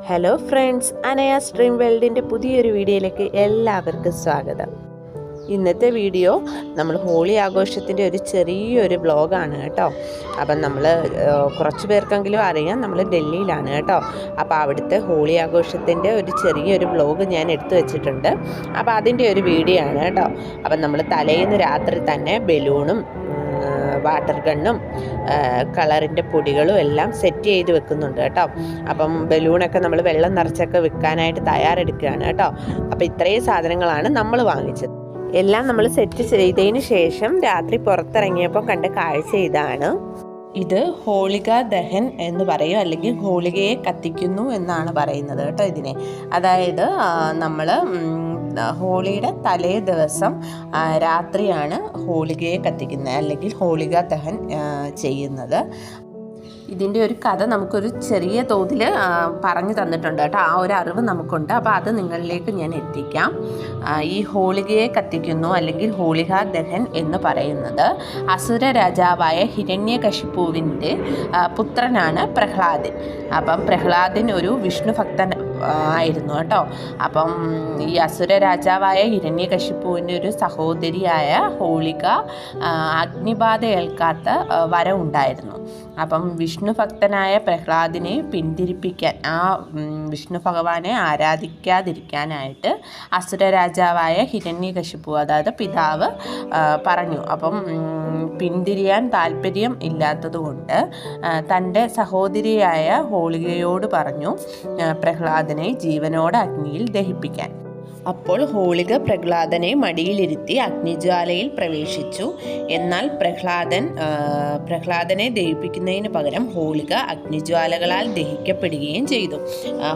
Hello friends, അനയാസ് dream വേൾഡിൻ്റെ പുതിയൊരു വീഡിയോയിലേക്ക് എല്ലാവർക്കും സ്വാഗതം. ഇന്നത്തെ വീഡിയോ നമ്മൾ ഹോളി ആഘോഷത്തിൻ്റെ ഒരു ചെറിയൊരു വ്ളോഗാണ് കേട്ടോ. അപ്പം നമ്മൾ കുറച്ച് പേർക്കെങ്കിലും അറിയാം, നമ്മൾ ഡൽഹിയിലാണ് കേട്ടോ. അപ്പോൾ അവിടുത്തെ ഹോളി ആഘോഷത്തിൻ്റെ ഒരു ചെറിയൊരു വ്ളോഗ് ഞാൻ എടുത്തു വെച്ചിട്ടുണ്ട്. അപ്പോൾ അതിൻ്റെ ഒരു വീഡിയോ ആണ് കേട്ടോ. അപ്പം നമ്മൾ തലേന്ന് രാത്രി തന്നെ ബലൂണും വാട്ടർ ഗണ്ണും കളറിൻ്റെ പൊടികളും എല്ലാം സെറ്റ് ചെയ്ത് വെക്കുന്നുണ്ട് കേട്ടോ. അപ്പം ബലൂണൊക്കെ നമ്മൾ വെള്ളം നിറച്ചൊക്കെ വെക്കാനായിട്ട് തയ്യാറെടുക്കുകയാണ് കേട്ടോ. അപ്പോൾ ഇത്രയും സാധനങ്ങളാണ് നമ്മൾ വാങ്ങിച്ചത്. എല്ലാം നമ്മൾ സെറ്റ് ചെയ്തതിന് ശേഷം രാത്രി പുറത്തിറങ്ങിയപ്പോൾ കണ്ട കാഴ്ച ഇതാണ്. ഇത് ഹോളിക ദഹൻ എന്ന് പറയും, അല്ലെങ്കിൽ ഹോളികയെ കത്തിക്കുന്നു എന്നാണ് പറയുന്നത് കേട്ടോ ഇതിനെ. അതായത് നമ്മൾ ഹോളിയുടെ തലേ ദിവസം രാത്രിയാണ് ഹോളികയെ കത്തിക്കുന്നത്, അല്ലെങ്കിൽ ഹോളിക ദഹൻ ചെയ്യുന്നത്. ഇതിൻ്റെ ഒരു കഥ നമുക്കൊരു ചെറിയ തോതിൽ പറഞ്ഞു തന്നിട്ടുണ്ട് കേട്ടോ. ആ ഒരു അറിവ് നമുക്കുണ്ട്. അപ്പോൾ അത് നിങ്ങളിലേക്ക് ഞാൻ എത്തിക്കാം. ഈ ഹോളികയെ കത്തിക്കുന്നു അല്ലെങ്കിൽ ഹോളിക ദഹൻ എന്ന് പറയുന്നത് അസുര രാജാവായ ഹിരണ്യകശിപുവിൻ്റെ പുത്രനാണ് പ്രഹ്ലാദൻ. അപ്പം പ്രഹ്ലാദൻ ഒരു വിഷ്ണു ഭക്തൻ ആയിരുന്നു കേട്ടോ. അപ്പം ഈ അസുര രാജാവായ ഹിരണ്യകശിപുവിൻ്റെ ഒരു സഹോദരിയായ ഹോളിക അഗ്നിബാധ ഏൽക്കാത്ത വരം ഉണ്ടായിരുന്നു. അപ്പം വിഷ്ണു ഭക്തനായ പ്രഹ്ലാദിനെ പിന്തിരിപ്പിക്കാൻ, ആ വിഷ്ണു ഭഗവാനെ ആരാധിക്കാതിരിക്കാനായിട്ട് അസുര രാജാവായ ഹിരണ്യകശിപു, അതായത് പിതാവ് പറഞ്ഞു. അപ്പം പിന്തിരിയാൻ താല്പര്യം ഇല്ലാത്തതുകൊണ്ട് തൻ്റെ സഹോദരിയായ ഹോളികയോട് പറഞ്ഞു പ്രഹ്ലാദനെ ജീവനോടെ അഗ്നിയിൽ ദഹിപ്പിക്കാൻ. അപ്പോൾ ഹോളിക പ്രഹ്ലാദനെ മടിയിലിരുത്തി അഗ്നിജ്വാലയിൽ പ്രവേശിച്ചു. എന്നാൽ പ്രഹ്ലാദനെ ദഹിപ്പിക്കുന്നതിന് പകരം ഹോളിക അഗ്നിജ്വാലകളാൽ ദഹിക്കപ്പെടുകയും ചെയ്തു.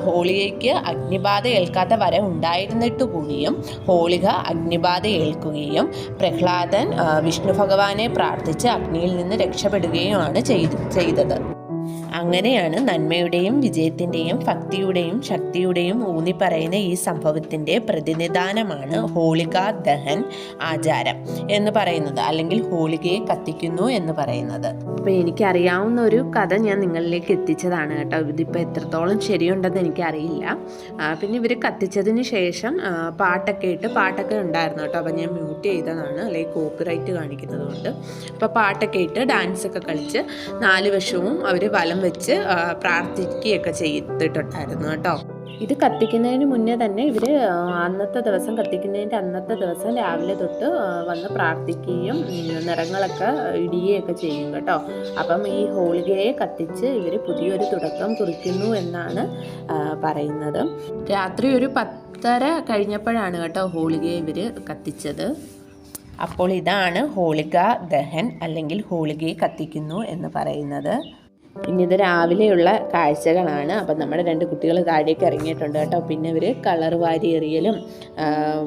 ഹോളികയ്ക്ക് അഗ്നിബാധ ഏൽക്കാത്ത വരം ഉണ്ടായിരുന്നിട്ട് കൂടിയും ഹോളിക അഗ്നിബാധ ഏൽക്കുകയും പ്രഹ്ലാദൻ വിഷ്ണു ഭഗവാനെ പ്രാർത്ഥിച്ച് അഗ്നിയിൽ നിന്ന് രക്ഷപ്പെടുകയുമാണ് ചെയ്തത്. അങ്ങനെയാണ് നന്മയുടെയും വിജയത്തിൻ്റെയും ഭക്തിയുടെയും ശക്തിയുടെയും ഊന്നിപ്പറയുന്ന ഈ സംഭവത്തിൻ്റെ പ്രതിനിധാനമാണ് ഹോളികാ ദഹൻ ആചാരം എന്ന് പറയുന്നത്, അല്ലെങ്കിൽ ഹോളികയെ കത്തിക്കുന്നു എന്ന് പറയുന്നത്. അപ്പോൾ എനിക്കറിയാവുന്ന ഒരു കഥ ഞാൻ നിങ്ങളിലേക്ക് എത്തിച്ചതാണ് കേട്ടോ. ഇതിപ്പോൾ എത്രത്തോളം ശരിയുണ്ടെന്ന് എനിക്കറിയില്ല. പിന്നെ ഇവർ കത്തിച്ചതിന് ശേഷം പാട്ടൊക്കെ ഉണ്ടായിരുന്നു കേട്ടോ. അപ്പോൾ ഞാൻ മ്യൂട്ട് ചെയ്തതാണ്, അല്ലെങ്കിൽ കോപ്പിറൈറ്റ് കാണിക്കുന്നത് കൊണ്ട്. അപ്പോൾ പാട്ടൊക്കെ ഇട്ട് ഡാൻസൊക്കെ കളിച്ച് 4 വശവും അവർ വലം വെച്ച് പ്രാർത്ഥിക്കുകയൊക്കെ ചെയ്തിട്ടുണ്ടായിരുന്നു കേട്ടോ. ഇത് കത്തിക്കുന്നതിന് മുന്നേ തന്നെ ഇവർ കത്തിക്കുന്നതിൻ്റെ അന്നത്തെ ദിവസം രാവിലെ തൊട്ട് വന്ന് പ്രാർത്ഥിക്കുകയും നിറങ്ങളൊക്കെ ഇടുകയൊക്കെ ചെയ്യും കേട്ടോ. അപ്പം ഈ ഹോളികയെ കത്തിച്ച് ഇവർ പുതിയൊരു തുടക്കം കുറിക്കുന്നു എന്നാണ് പറയുന്നത്. രാത്രി ഒരു 10:30 കഴിഞ്ഞപ്പോഴാണ് കേട്ടോ ഹോളികയെ ഇവർ കത്തിച്ചത്. അപ്പോൾ ഇതാണ് ഹോളിക ദഹൻ, അല്ലെങ്കിൽ ഹോളികയെ കത്തിക്കുന്നു എന്ന് പറയുന്നത്. പിന്നെ ഇത് രാവിലെയുള്ള കാഴ്ചകളാണ്. അപ്പം നമ്മുടെ 2 കുട്ടികൾ താഴേക്ക് ഇറങ്ങിയിട്ടുണ്ട് കേട്ടോ. പിന്നെ ഇവർ കളർ വാരി എറിയലും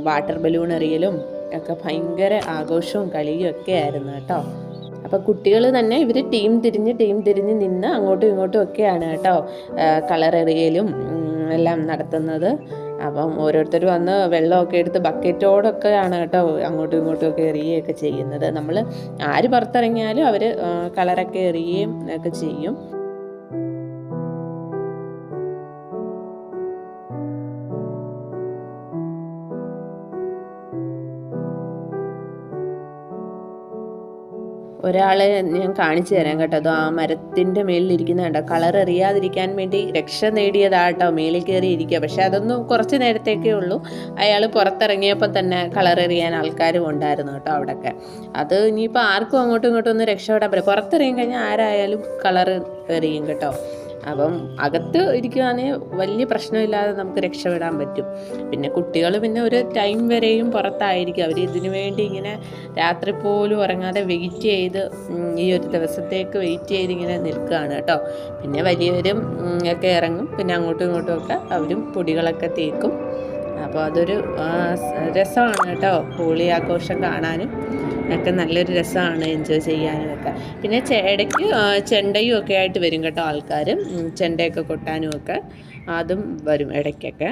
വാട്ടർ ബലൂൺ എറിയലും ഒക്കെ ഭയങ്കര ആഘോഷവും കളിയും ഒക്കെ ആയിരുന്നു കേട്ടോ. അപ്പോൾ കുട്ടികൾ തന്നെ ഇവർ ടീം തിരിഞ്ഞ് നിന്ന് അങ്ങോട്ടും ഇങ്ങോട്ടും ഒക്കെയാണ് കേട്ടോ കളർ എറിയലും എല്ലാം നടത്തുന്നത്. അപ്പം ഓരോരുത്തർ വന്ന് വെള്ളമൊക്കെ എടുത്ത് ബക്കറ്റോടൊക്കെയാണ് കേട്ടോ അങ്ങോട്ടും ഇങ്ങോട്ടും ഒക്കെ എറിയുകയൊക്കെ ചെയ്യുന്നത്. നമ്മൾ ആര് പുറത്തിറങ്ങിയാലും അവർ കളറൊക്കെ എറിയുകയും ഒക്കെ ചെയ്യും. ഒരാളെ ഞാൻ കാണിച്ചു തരാം കേട്ടോ. അത് ആ മരത്തിൻ്റെ മേലിലിരിക്കുന്ന കേട്ടോ, കളർ എറിയാതിരിക്കാൻ വേണ്ടി രക്ഷ നേടിയതാട്ടോ മേലിൽ കയറി ഇരിക്കുക. പക്ഷെ അതൊന്നും കുറച്ച് നേരത്തേക്കേ ഉള്ളൂ. അയാൾ പുറത്തിറങ്ങിയപ്പോൾ തന്നെ കളർ എറിയാൻ ആൾക്കാരും ഉണ്ടായിരുന്നു കേട്ടോ അവിടെയൊക്കെ. അത് ഇനിയിപ്പോൾ ആർക്കും അങ്ങോട്ടും ഇങ്ങോട്ടും ഒന്നും രക്ഷപ്പെടാൻ പറ്റില്ല. പുറത്തിറങ്ങി കഴിഞ്ഞാൽ ആരായാലും കളർ എറിയും കേട്ടോ. അപ്പം അകത്ത് ഇരിക്കുകയാണെങ്കിൽ വലിയ പ്രശ്നമില്ലാതെ നമുക്ക് രക്ഷപ്പെടാൻ പറ്റും. പിന്നെ കുട്ടികൾ പിന്നെ ഒരു ടൈം വരെയും പുറത്തായിരിക്കും. അവർ ഇതിനു വേണ്ടി ഇങ്ങനെ രാത്രി പോലും ഉറങ്ങാതെ വെയിറ്റ് ചെയ്ത് ഈ ഒരു ദിവസത്തേക്ക് വെയിറ്റ് ചെയ്ത് ഇങ്ങനെ നിൽക്കുകയാണ് കേട്ടോ. പിന്നെ വലിയവരും ഒക്കെ ഇറങ്ങും. പിന്നെ അങ്ങോട്ടും ഇങ്ങോട്ടും ഒക്കെ അവരും പൊടികളൊക്കെ തേക്കും. അപ്പോൾ അതൊരു രസമാണ് കേട്ടോ. ഹോളി ആഘോഷം കാണാനും ഒക്കെ നല്ലൊരു രസമാണ്, എൻജോയ് ചെയ്യാനും ഒക്കെ. പിന്നെ ഇടയ്ക്ക് ചെണ്ടയും ഒക്കെ ആയിട്ട് വരും കേട്ടോ ആൾക്കാർ. ചെണ്ടയൊക്കെ കൊട്ടാനും ഒക്കെ അതും വരും ഇടയ്ക്കൊക്കെ.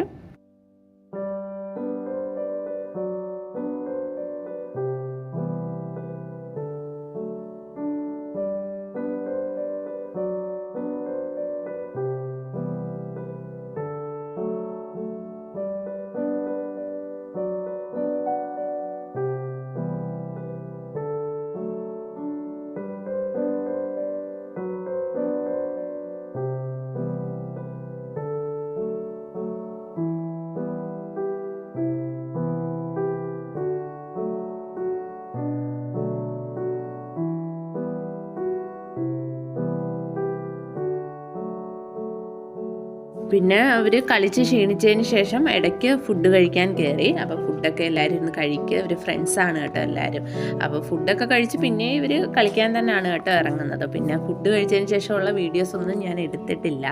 പിന്നെ അവർ കളിച്ച് ക്ഷീണിച്ചതിന് ശേഷം ഇടയ്ക്ക് ഫുഡ് കഴിക്കാൻ കയറി. അപ്പോൾ ഫുഡൊക്കെ എല്ലാവരും ഇരുന്ന് കഴിക്കുക. ഇവർ ഫ്രണ്ട്സാണ് കേട്ടോ എല്ലാവരും. അപ്പോൾ ഫുഡൊക്കെ കഴിച്ച് പിന്നെ ഇവർ കളിക്കാൻ തന്നെയാണ് കേട്ടോ ഇറങ്ങുന്നത്. പിന്നെ ഫുഡ് കഴിച്ചതിന് ശേഷമുള്ള വീഡിയോസൊന്നും ഞാൻ എടുത്തിട്ടില്ല.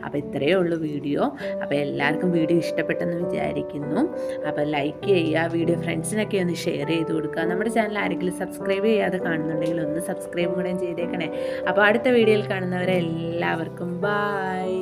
അപ്പോൾ ഇത്രയേ ഉള്ളൂ വീഡിയോ. അപ്പോൾ എല്ലാവർക്കും വീഡിയോ ഇഷ്ടപ്പെട്ടെന്ന് വിചാരിക്കുന്നു. അപ്പോൾ ലൈക്ക് ചെയ്യുക, വീഡിയോ ഫ്രണ്ട്സിനൊക്കെ ഒന്ന് ഷെയർ ചെയ്ത് കൊടുക്കുക. നമ്മുടെ ചാനൽ ആരെങ്കിലും സബ്സ്ക്രൈബ് ചെയ്യാതെ കാണുന്നുണ്ടെങ്കിൽ ഒന്ന് സബ്സ്ക്രൈബ് കൂടെ ചെയ്തേക്കണേ. അപ്പോൾ അടുത്ത വീഡിയോയിൽ കാണുന്നവരെ എല്ലാവർക്കും ബൈ.